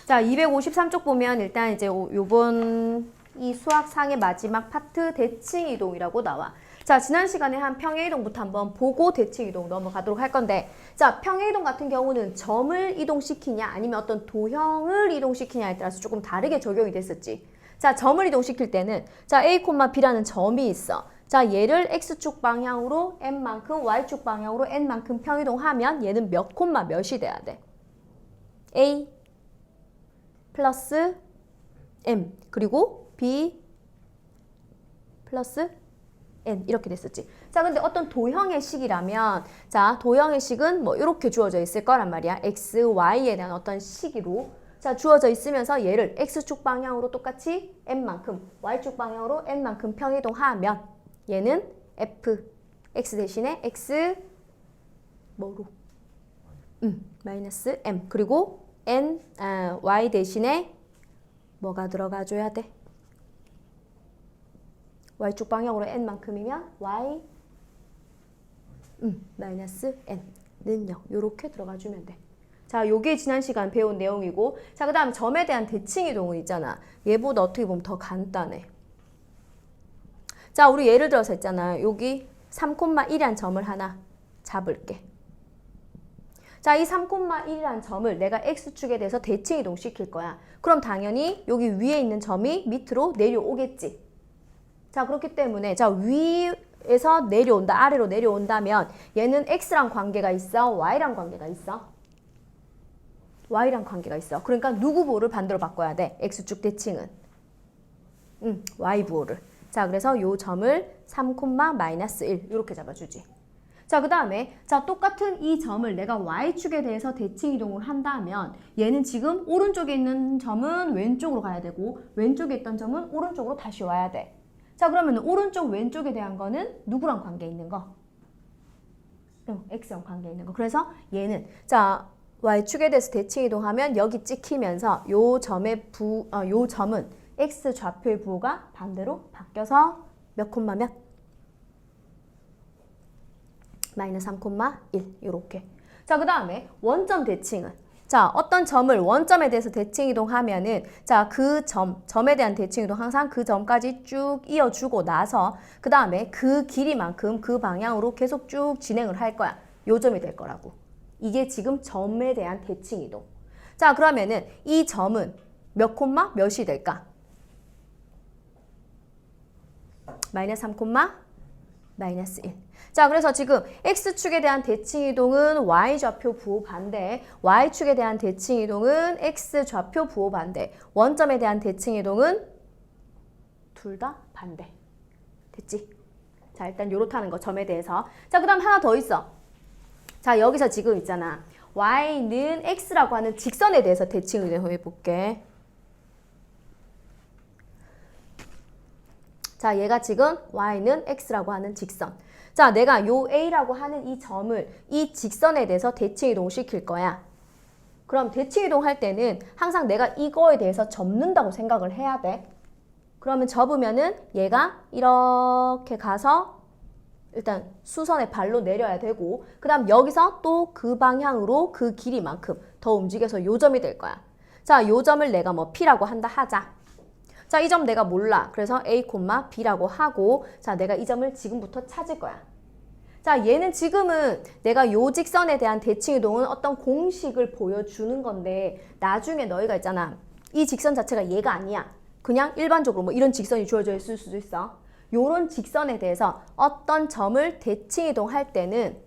자, 253쪽 보면 일단 이제 요번 이 수학상의 마지막 파트 대칭 이동이라고 나와. 자, 지난 시간에 한 평행 이동부터 한번 보고 대칭 이동 넘어가도록 할 건데, 자, 평행 이동 같은 경우는 점을 이동시키냐 아니면 어떤 도형을 이동시키냐에 따라서 조금 다르게 적용이 됐었지. 자, 점을 이동시킬 때는 자, A, B라는 점이 있어. 자, 얘를 X축 방향으로 N만큼, Y축 방향으로 N만큼 평이동하면 얘는 몇 콤마 몇이 돼야 돼? A 플러스 M 그리고 B 플러스 N 이렇게 됐었지. 자, 근데 어떤 도형의 식이라면 자, 도형의 식은 뭐 이렇게 주어져 있을 거란 말이야. X, Y에 대한 어떤 식으로 자, 주어져 있으면서 얘를 X축 방향으로 똑같이 N만큼, Y축 방향으로 N만큼 평이동하면 얘는 F, X 대신에 X 뭐로? 마이너스 M 그리고 Y 대신에 뭐가 들어가줘야 돼? Y축 방향으로 N만큼이면 Y 마이너스 N는 0 요렇게 들어가주면 돼. 자, 요게 지난 시간 배운 내용이고 자, 그 다음 점에 대한 대칭 이동은 있잖아. 얘보다 어떻게 보면 더 간단해. 자, 우리 예를 들어서 했잖아. 여기 3,1이란 점을 하나 잡을게. 자, 이 3,1이란 점을 내가 X축에 대해서 대칭 이동시킬 거야. 그럼 당연히 여기 위에 있는 점이 밑으로 내려오겠지. 자, 그렇기 때문에 자, 위에서 내려온다, 아래로 내려온다면 얘는 X랑 관계가 있어? Y랑 관계가 있어? Y랑 관계가 있어. 그러니까 누구 부호를 반대로 바꿔야 돼? X축 대칭은. Y 부호를. 자, 그래서 요 점을 3,-1 이렇게 잡아주지. 자, 그 다음에 자, 똑같은 이 점을 내가 Y축에 대해서 대칭 이동을 한다면 얘는 지금 오른쪽에 있는 점은 왼쪽으로 가야 되고 왼쪽에 있던 점은 오른쪽으로 다시 와야 돼. 자, 그러면 오른쪽 왼쪽에 대한 거는 누구랑 관계 있는 거? X랑 관계 있는 거. 그래서 얘는 자, Y축에 대해서 대칭 이동하면 여기 찍히면서 요 점의 요 점은 X 좌표의 부호가 반대로 바뀌어서 몇 콤마 몇? 마이너스 3,1 이렇게. 자, 그 다음에 원점 대칭은 자, 어떤 점을 원점에 대해서 대칭 이동하면은 자, 그 점에 대한 대칭 이동 항상 그 점까지 쭉 이어주고 나서 그 다음에 그 길이만큼 그 방향으로 계속 쭉 진행을 할 거야. 요 점이 될 거라고. 이게 지금 점에 대한 대칭 이동. 자, 그러면은 이 점은 몇 콤마 몇이 될까? 마이너스 3, 마이너스 1. 자, 그래서 지금 X축에 대한 대칭 이동은 Y좌표 부호 반대, Y축에 대한 대칭 이동은 X좌표 부호 반대, 원점에 대한 대칭 이동은 둘 다 반대. 됐지? 자, 일단 요렇다는 거 점에 대해서. 자, 그 다음 하나 더 있어. 자, 여기서 지금 있잖아. Y는 X라고 하는 직선에 대해서 대칭 이동 해볼게. 자, 얘가 지금 Y는 X라고 하는 직선. 자, 내가 요 A라고 하는 이 점을 이 직선에 대해서 대칭 이동시킬 거야. 그럼 대칭 이동할 때는 항상 내가 이거에 대해서 접는다고 생각을 해야 돼. 그러면 접으면은 얘가 이렇게 가서 일단 수선의 발로 내려야 되고 그 다음 여기서 또 그 방향으로 그 길이만큼 더 움직여서 요 점이 될 거야. 자, 요 점을 내가 뭐 P라고 한다 하자. 자, 이 점 내가 몰라. 그래서 A, B라고 하고 자, 내가 이 점을 지금부터 찾을 거야. 자, 얘는 지금은 내가 요 직선에 대한 대칭 이동은 어떤 공식을 보여주는 건데 나중에 너희가 있잖아. 이 직선 자체가 얘가 아니야. 그냥 일반적으로 뭐 이런 직선이 주어져 있을 수도 있어. 요런 직선에 대해서 어떤 점을 대칭 이동할 때는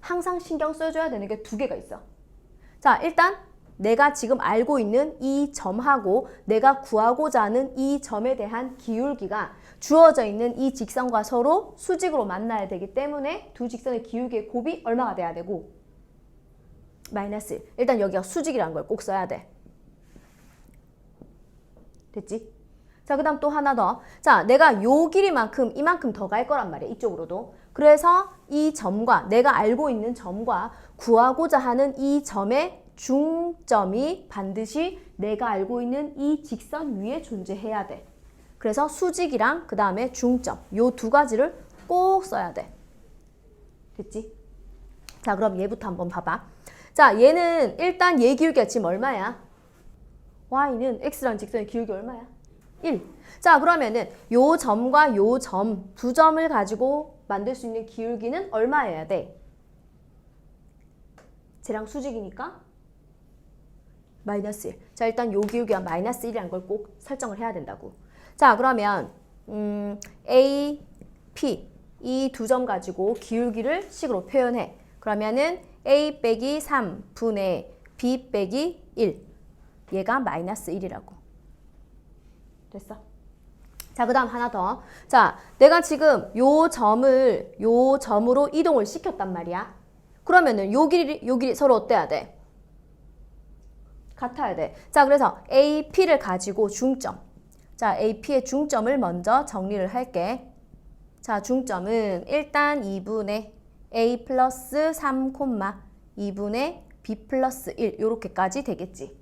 항상 신경 써줘야 되는 게 두 개가 있어. 자, 일단 내가 지금 알고 있는 이 점하고 내가 구하고자 하는 이 점에 대한 기울기가 주어져 있는 이 직선과 서로 수직으로 만나야 되기 때문에 두 직선의 기울기의 곱이 얼마가 돼야 되고 마이너스 1. 일단 여기가 수직이라는 걸 꼭 써야 돼. 됐지? 자, 그 다음 또 하나 더. 자, 내가 요 길이만큼 이만큼 더 갈 거란 말이야. 이쪽으로도. 그래서 이 점과 내가 알고 있는 점과 구하고자 하는 이 점의 중점이 반드시 내가 알고 있는 이 직선 위에 존재해야 돼. 그래서 수직이랑 그 다음에 중점 요 두 가지를 꼭 써야 돼. 됐지? 자, 그럼 얘부터 한번 봐봐. 자, 얘는 일단 얘 기울기가 지금 얼마야? y는 x라는 직선의 기울기 얼마야? 1. 자, 그러면은 요 점과 요 점 두 점을 가지고 만들 수 있는 기울기는 얼마여야 돼? 쟤랑 수직이니까 마이너스 1. 자, 일단 요 기울기가 마이너스 1이라는 걸 꼭 설정을 해야 된다고. 자, 그러면 A, P 이 두 점 가지고 기울기를 식으로 표현해. 그러면은 A 빼기 3분의 B 빼기 1. 얘가 마이너스 1이라고. 됐어? 자, 그 다음 하나 더. 자, 내가 지금 요 점으로 이동을 시켰단 말이야. 그러면은 요 길이 서로 어때야 돼? 같아야 돼. 자, 그래서 AP를 가지고 중점. 자, AP의 중점을 먼저 정리를 할게. 자, 중점은 일단 2분의 A 플러스 3, 2분의 B 플러스 1 요렇게까지 되겠지.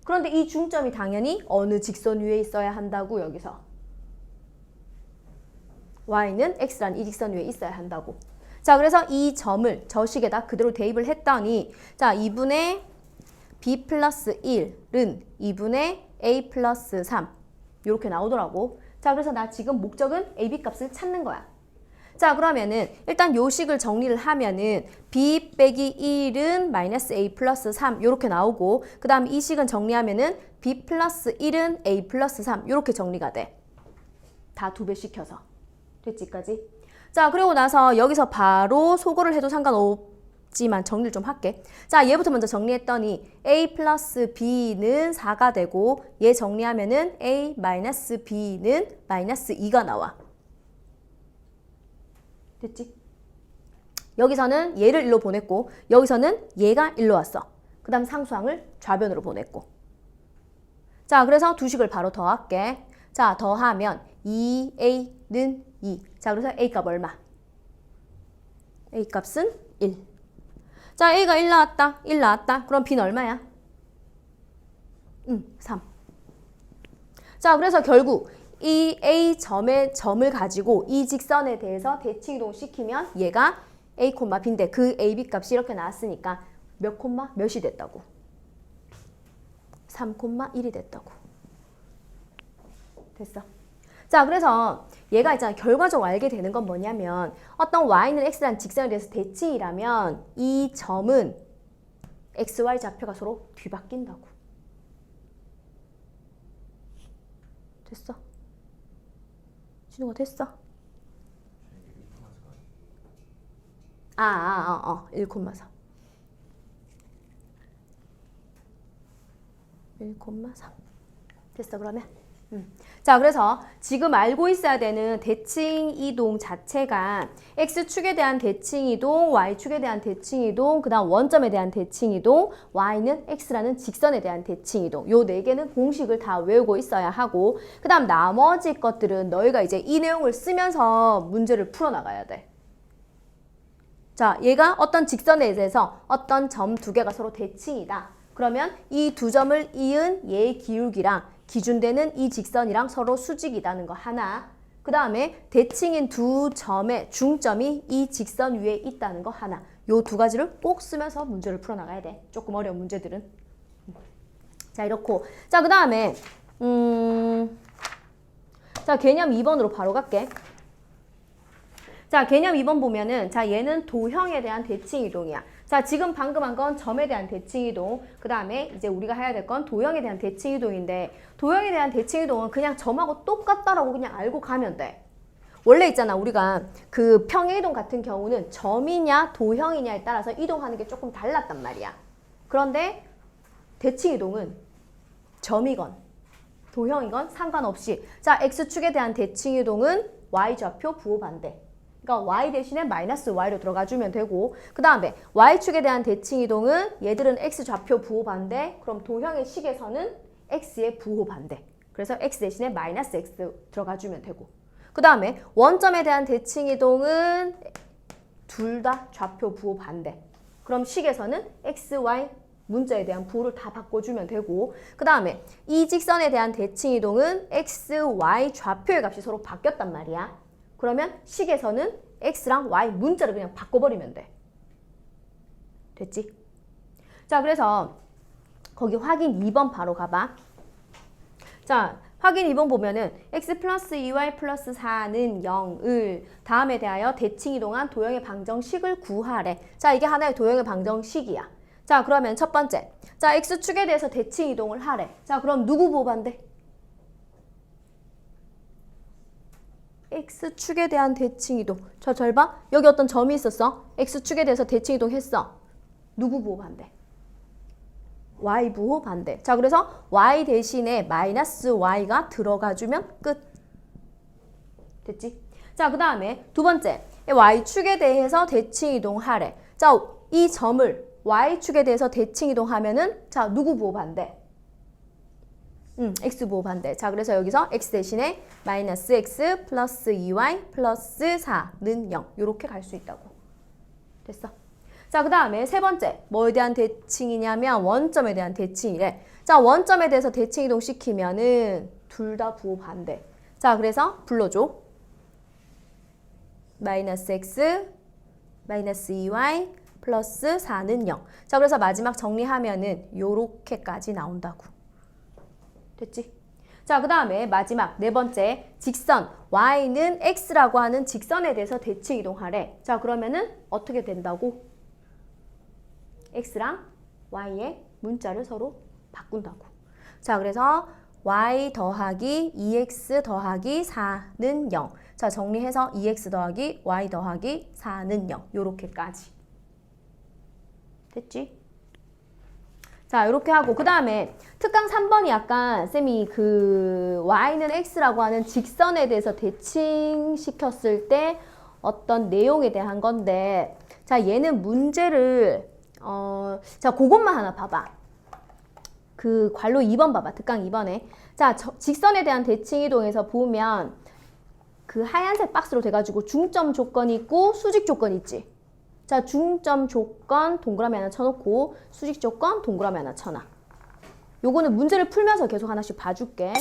그런데 이 중점이 당연히 어느 직선 위에 있어야 한다고 여기서. y는 x라는 이 직선 위에 있어야 한다고. 자, 그래서 이 점을 저식에다 그대로 대입을 했더니 자, 2분의 b 플러스 1은 2분의 a 플러스 3 이렇게 나오더라고. 자, 그래서 나 지금 목적은 ab 값을 찾는 거야. 자, 그러면은 일단 요 식을 정리를 하면은 b 빼기 1은 마이너스 a 플러스 3 이렇게 나오고 그 다음 이 식은 정리하면은 b 플러스 1은 a 플러스 3 이렇게 정리가 돼. 다 2배 시켜서. 됐지까지? 자, 그리고 나서 여기서 바로 소거를 해도 상관없지만 정리를 좀 할게. 자, 얘부터 먼저 정리했더니 a 플러스 b는 4가 되고 얘 정리하면은 a 마이너스 b는 마이너스 2가 나와. 됐지? 여기서는 얘를 일로 보냈고 여기서는 얘가 일로 왔어. 그 다음 상수항을 좌변으로 보냈고. 자, 그래서 두 식을 바로 더할게. 자, 더하면 2a는 2. 자, 그래서 a 값 얼마? a 값은 1. 자, a가 1 나왔다. 1 나왔다. 그럼 b는 얼마야? 3. 자, 그래서 결국 이 A 점을 가지고 이 직선에 대해서 대칭이동 시키면 얘가 A, B인데 그 AB 값이 이렇게 나왔으니까 몇 콤마? 몇이 됐다고? 3,1이 됐다고. 됐어. 자, 그래서 얘가 있잖아. 결과적으로 알게 되는 건 뭐냐면 어떤 y는 x라는 직선에 대해서 대칭이라면 이 점은 xy 좌표가 서로 뒤바뀐다고. 됐어? 진우가 됐어? 1,3. 1,3. 됐어, 그러면? 자, 그래서 지금 알고 있어야 되는 대칭 이동 자체가 x축에 대한 대칭 이동, y축에 대한 대칭 이동, 그 다음 원점에 대한 대칭 이동, y는 x라는 직선에 대한 대칭 이동. 요 네 개는 공식을 다 외우고 있어야 하고 그 다음 나머지 것들은 너희가 이제 이 내용을 쓰면서 문제를 풀어나가야 돼. 자, 얘가 어떤 직선에 대해서 어떤 점 두 개가 서로 대칭이다. 그러면 이 두 점을 이은 얘의 기울기랑 기준되는 이 직선이랑 서로 수직이라는 거 하나. 그 다음에 대칭인 두 점의 중점이 이 직선 위에 있다는 거 하나. 요 두 가지를 꼭 쓰면서 문제를 풀어나가야 돼. 조금 어려운 문제들은. 자, 이렇고. 자, 그 다음에 자, 개념 2번으로 바로 갈게. 자, 개념 2번 보면은 자, 얘는 도형에 대한 대칭 이동이야. 자, 지금 방금 한 건 점에 대한 대칭 이동, 그 다음에 이제 우리가 해야 될 건 도형에 대한 대칭 이동인데 도형에 대한 대칭 이동은 그냥 점하고 똑같다라고 그냥 알고 가면 돼. 원래 있잖아, 우리가 그 평행 이동 같은 경우는 점이냐 도형이냐에 따라서 이동하는 게 조금 달랐단 말이야. 그런데 대칭 이동은 점이건 도형이건 상관없이 자, x축에 대한 대칭 이동은 y좌표 부호 반대. 그러니까 y 대신에 마이너스 y로 들어가주면 되고 그 다음에 y축에 대한 대칭 이동은 얘들은 x좌표 부호 반대. 그럼 도형의 식에서는 x의 부호 반대. 그래서 x 대신에 마이너스 x 들어가주면 되고 그 다음에 원점에 대한 대칭 이동은 둘 다 좌표 부호 반대. 그럼 식에서는 x, y 문자에 대한 부호를 다 바꿔주면 되고 그 다음에 이 직선에 대한 대칭 이동은 x, y 좌표의 값이 서로 바뀌었단 말이야. 그러면 식에서는 x랑 y 문자를 그냥 바꿔버리면 돼. 됐지? 자, 그래서 거기 확인 2번 바로 가봐. 자, 확인 2번 보면은 x 플러스 2y 플러스 4는 0을 다음에 대하여 대칭이동한 도형의 방정식을 구하래. 자, 이게 하나의 도형의 방정식이야. 자, 그러면 첫 번째. 자, x축에 대해서 대칭이동을 하래. 자, 그럼 누구 보호반대? x축에 대한 대칭이동. 잘 봐. 여기 어떤 점이 있었어? x축에 대해서 대칭이동 했어. 누구 보호반대? y 부호 반대. 자, 그래서 y 대신에 마이너스 y가 들어가주면 끝. 됐지? 자, 그 다음에 두 번째. y축에 대해서 대칭이동하래. 자, 이 점을 y축에 대해서 대칭이동하면은 자, 누구 부호 반대? x 부호 반대. 자, 그래서 여기서 x 대신에 마이너스 x 플러스 2y 플러스 4는 0. 이렇게 갈 수 있다고. 됐어? 자, 그 다음에 세 번째. 뭐에 대한 대칭이냐면 원점에 대한 대칭이래. 자, 원점에 대해서 대칭이동 시키면은 둘 다 부호 반대. 자, 그래서 불러줘. 마이너스 x 마이너스 2y 플러스 4는 0. 자, 그래서 마지막 정리하면은 요렇게까지 나온다고. 됐지? 자, 그 다음에 마지막 네 번째. 직선 y는 x라고 하는 직선에 대해서 대칭이동하래. 자, 그러면은 어떻게 된다고? x랑 y의 문자를 서로 바꾼다고. 자, 그래서 y 더하기 2x 더하기 4는 0. 자, 정리해서 2x 더하기 y 더하기 4는 0. 요렇게까지. 됐지? 자, 이렇게 하고 그 다음에 특강 3번이 약간 쌤이 그 y는 x라고 하는 직선에 대해서 대칭시켰을 때 어떤 내용에 대한 건데, 자, 얘는 문제를 자, 그것만 하나 봐봐. 그 괄호 2번 봐봐. 특강 2번에. 자, 직선에 대한 대칭이동에서 보면 그 하얀색 박스로 돼가지고 중점 조건이 있고 수직 조건이 있지. 자, 중점 조건 동그라미 하나 쳐놓고 수직 조건 동그라미 하나 쳐놔. 요거는 문제를 풀면서 계속 하나씩 봐줄게.